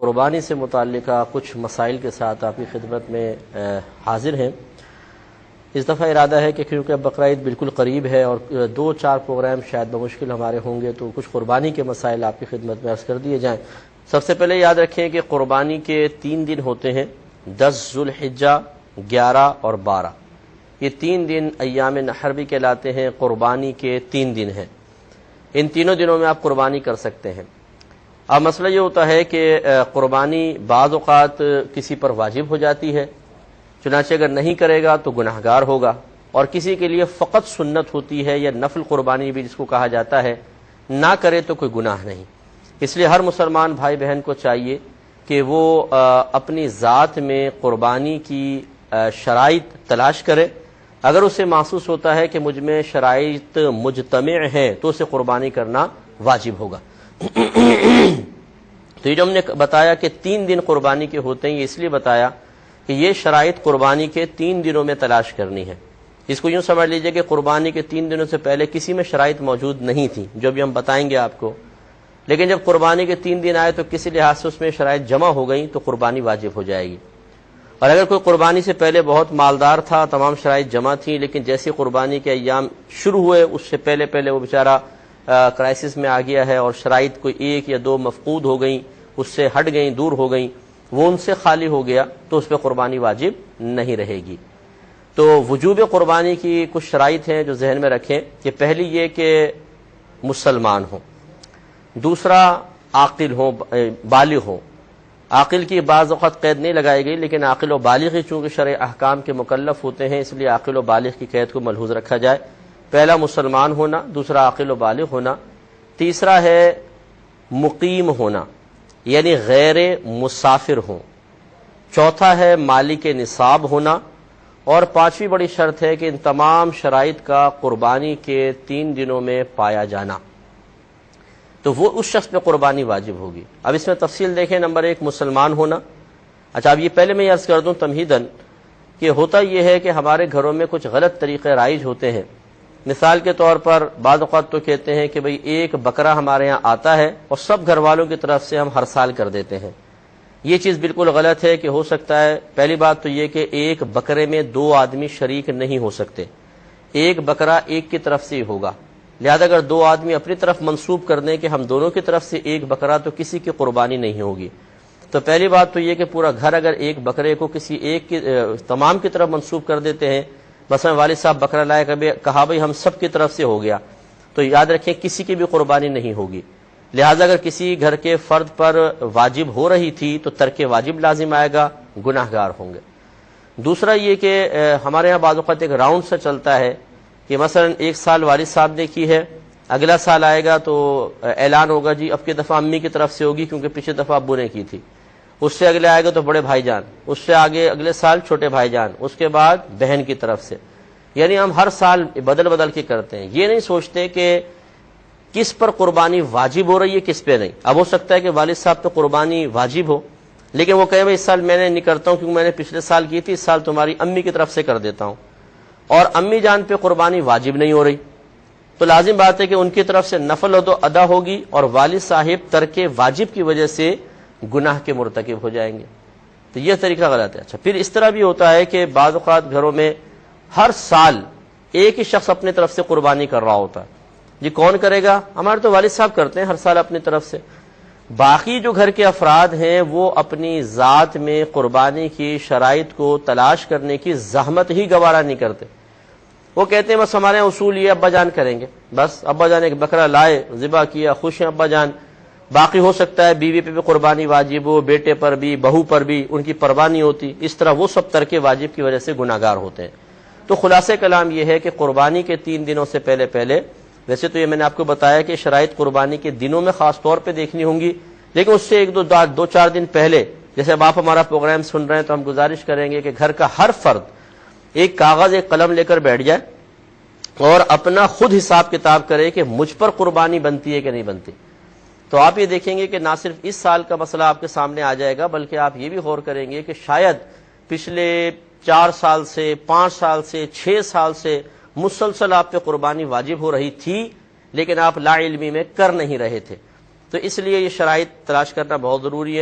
قربانی سے متعلقہ کچھ مسائل کے ساتھ آپ کی خدمت میں حاضر ہیں۔ اس دفعہ ارادہ ہے کہ کیونکہ اب بقرہ عید بالکل قریب ہے اور 2-4 پروگرام شاید بمشکل ہمارے ہوں گے، تو کچھ قربانی کے مسائل آپ کی خدمت میں عرض کر دیے جائیں۔ سب سے پہلے یاد رکھیں کہ قربانی کے 3 دن ہوتے ہیں، 10 ذوالحجہ، 11 اور 12۔ یہ 3 دن ایام نحر بھی کہلاتے ہیں، قربانی کے 3 دن ہیں۔ ان تینوں دنوں میں آپ قربانی کر سکتے ہیں۔ اب مسئلہ یہ ہوتا ہے کہ قربانی بعض اوقات کسی پر واجب ہو جاتی ہے، چنانچہ اگر نہیں کرے گا تو گناہگار ہوگا، اور کسی کے لیے فقط سنت ہوتی ہے یا نفل قربانی بھی جس کو کہا جاتا ہے، نہ کرے تو کوئی گناہ نہیں۔ اس لیے ہر مسلمان بھائی بہن کو چاہیے کہ وہ اپنی ذات میں قربانی کی شرائط تلاش کرے۔ اگر اسے محسوس ہوتا ہے کہ مجھ میں شرائط مجتمع ہیں تو اسے قربانی کرنا واجب ہوگا۔ تو یہ جو ہم نے بتایا کہ 3 دن قربانی کے ہوتے ہیں، یہ اس لیے بتایا کہ یہ شرائط قربانی کے 3 دنوں میں تلاش کرنی ہے۔ اس کو یوں سمجھ لیجئے کہ قربانی کے 3 دنوں سے پہلے کسی میں شرائط موجود نہیں تھی، جو ابھی ہم بتائیں گے آپ کو، لیکن جب قربانی کے 3 دن آئے تو کسی لحاظ سے اس میں شرائط جمع ہو گئیں تو قربانی واجب ہو جائے گی۔ اور اگر کوئی قربانی سے پہلے بہت مالدار تھا، تمام شرائط جمع تھیں، لیکن جیسے قربانی کے ایام شروع ہوئے اس سے پہلے وہ بیچارہ کرائسس میں آ گیا ہے اور شرائط کوئی 1 یا 2 مفقود ہو گئیں، اس سے ہٹ گئیں، دور ہو گئیں، وہ ان سے خالی ہو گیا، تو اس پہ قربانی واجب نہیں رہے گی۔ تو وجوب قربانی کی کچھ شرائط ہیں جو ذہن میں رکھیں کہ پہلی یہ کہ مسلمان ہوں، دوسرا عاقل ہوں، بالغ ہوں۔ عاقل کی بعض اوقات قید نہیں لگائی گئی، لیکن عاقل و بالغ ہی چونکہ شرع احکام کے مکلف ہوتے ہیں، اس لیے عاقل و بالغ کی قید کو ملحوظ رکھا جائے۔ پہلا مسلمان ہونا، دوسرا عاقل و بالغ ہونا، تیسرا ہے مقیم ہونا یعنی غیر مسافر ہوں، چوتھا ہے مالک نصاب ہونا، اور 5ویں بڑی شرط ہے کہ ان تمام شرائط کا قربانی کے 3 دنوں میں پایا جانا، تو وہ اس شخص پہ قربانی واجب ہوگی۔ اب اس میں تفصیل دیکھیں۔ نمبر 1 مسلمان ہونا۔ اچھا، اب یہ پہلے میں یہ عرض کر دوں تمہیداً کہ ہوتا یہ ہے کہ ہمارے گھروں میں کچھ غلط طریقے رائج ہوتے ہیں۔ مثال کے طور پر بعض اوقات تو کہتے ہیں کہ بھئی 1 بکرا ہمارے ہاں آتا ہے اور سب گھر والوں کی طرف سے ہم ہر سال کر دیتے ہیں۔ یہ چیز بالکل غلط ہے کہ ہو سکتا ہے، پہلی بات تو یہ کہ 1 بکرے میں 2 آدمی شریک نہیں ہو سکتے، 1 بکرا 1 کی طرف سے ہی ہوگا، لہذا اگر 2 آدمی اپنی طرف منسوب کر دیں کہ ہم دونوں کی طرف سے 1 بکرا، تو کسی کی قربانی نہیں ہوگی۔ تو پہلی بات تو یہ کہ پورا گھر اگر 1 بکرے کو کسی ایک کی تمام کی طرف منسوب کر دیتے ہیں، مثلا والد صاحب بکرا لائے، کہا بھئی ہم سب کی طرف سے ہو گیا، تو یاد رکھیں کسی کی بھی قربانی نہیں ہوگی۔ لہذا اگر کسی گھر کے فرد پر واجب ہو رہی تھی تو ترک واجب لازم آئے گا، گناہگار ہوں گے۔ دوسرا یہ کہ ہمارے ہاں بعض اوقات ایک راؤنڈ سے چلتا ہے کہ مثلا 1 سال والد صاحب نے کی ہے، اگلا سال آئے گا تو اعلان ہوگا جی اب کی دفعہ امی کی طرف سے ہوگی کیونکہ پچھلی دفعہ ابو نے کی تھی، اس سے اگلے آئے گا تو بڑے بھائی جان، اس سے آگے اگلے سال چھوٹے بھائی جان، اس کے بعد بہن کی طرف سے، یعنی ہم ہر سال بدل کے کرتے ہیں۔ یہ نہیں سوچتے کہ کس پر قربانی واجب ہو رہی ہے، کس پہ نہیں۔ اب ہو سکتا ہے کہ والد صاحب پہ قربانی واجب ہو، لیکن وہ کہے بھائی اس سال میں نے نہیں کرتا ہوں کیونکہ میں نے پچھلے سال کی تھی، اس سال تمہاری امی کی طرف سے کر دیتا ہوں، اور امی جان پہ قربانی واجب نہیں ہو رہی، تو لازم بات ہے کہ ان کی طرف سے نفل تو ادا ہوگی، اور والد صاحب ترک واجب کی وجہ سے گناہ کے مرتکب ہو جائیں گے۔ تو یہ طریقہ غلط ہے۔ اچھا، پھر اس طرح بھی ہوتا ہے کہ بعض اوقات گھروں میں ہر سال ایک ہی شخص اپنی طرف سے قربانی کر رہا ہوتا ہے، جی کون کرے گا؟ ہمارے تو والد صاحب کرتے ہیں ہر سال اپنی طرف سے۔ باقی جو گھر کے افراد ہیں وہ اپنی ذات میں قربانی کی شرائط کو تلاش کرنے کی زحمت ہی گوارا نہیں کرتے۔ وہ کہتے ہیں بس ہمارے اصول یہ ابا جان کریں گے، بس ابا جان ایک بکرا لائے، ذبح کیا، خوش ہیں ابا جان۔ باقی ہو سکتا ہے بیوی پہ بھی قربانی واجب ہو، بیٹے پر بھی، بہو پر بھی، ان کی پرواہ نہیں ہوتی، اس طرح وہ سب ترک واجب کی وجہ سے گناہگار ہوتے ہیں۔ تو خلاصہ کلام یہ ہے کہ قربانی کے 3 دنوں سے پہلے ویسے تو یہ میں نے آپ کو بتایا کہ شرائط قربانی کے دنوں میں خاص طور پہ دیکھنی ہوں گی، لیکن اس سے 2-4 دن پہلے، جیسے اب آپ ہمارا پروگرام سن رہے ہیں تو ہم گزارش کریں گے کہ گھر کا ہر فرد ایک کاغذ ایک قلم لے کر بیٹھ جائے اور اپنا خود حساب کتاب کرے کہ مجھ پر قربانی بنتی ہے کہ نہیں بنتی۔ تو آپ یہ دیکھیں گے کہ نہ صرف اس سال کا مسئلہ آپ کے سامنے آ جائے گا، بلکہ آپ یہ بھی غور کریں گے کہ شاید پچھلے 4 سال سے، 5 سال سے، 6 سال سے مسلسل آپ پہ قربانی واجب ہو رہی تھی، لیکن آپ لا علمی میں کر نہیں رہے تھے۔ تو اس لیے یہ شرائط تلاش کرنا بہت ضروری ہے۔